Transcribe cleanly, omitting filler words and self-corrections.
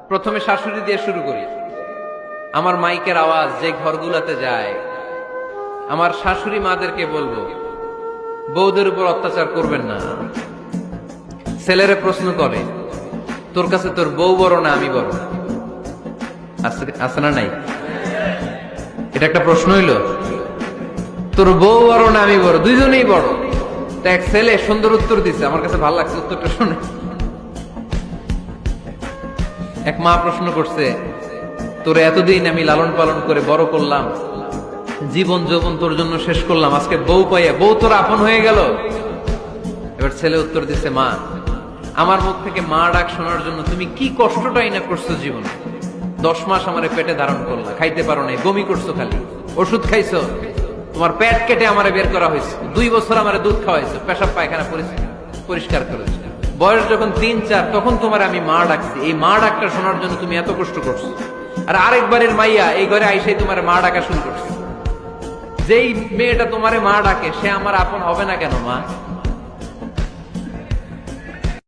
প্রথমে শাশুড়ি দিয়ে শুরু করি। আমার মাইকের আওয়াজ যে ঘরগুলাতে যায়, আমার শাশুড়ি মাদেরকে বলবো, বউদের উপর অত্যাচার করবেন না। ছেলেরে প্রশ্ন করে, তোর কাছে তোর বউ বড় না আমি বড়? আছে না নাই? এটা একটা প্রশ্ন হইল। তোর বউ বড় না আমি বড়? দুইজনেই বড়। তা এক ছেলে সুন্দর উত্তর দিছে, আমার কাছে ভালো লাগছে উত্তরটা শুনে। এক মা প্রশ্ন করছে, তোরে এতদিন আমি লালন পালন করে বড় করলাম, জীবন যৌবন তোর জন্য শেষ করলাম, আজকে বউ পাইয়া বউ তোর আপন হয়ে গেল? এবার ছেলে উত্তর দিছে, মা আমার মুখ থেকে মা ডাক শোনার জন্য তুমি কি কষ্টটাই না করছো জীবনে। 10 মাস আমারে পেটে ধারণ করলা, খাইতে পারো নাই, বমি করছো, খালি ওষুধ খাইছো, তোমার পেট কেটে আমারে বের করা হয়েছে, 2 বছর আমারে দুধ খাওয়াইছো, পেশাব পায়খানা পরিষ্কার করেছো, বয়স যখন 3-4 তখন তোমার আমি মা ডাকছি। এই মা ডাকটা শোনার জন্য তুমি এত কষ্ট করছো, আর আরেকবারের মাইয়া এই ঘরে আইসাই তোমার মা ডাকা শুরু করছে। যেই মেয়েটা তোমারে মা ডাকে সে আমার আপন হবে না কেন মা?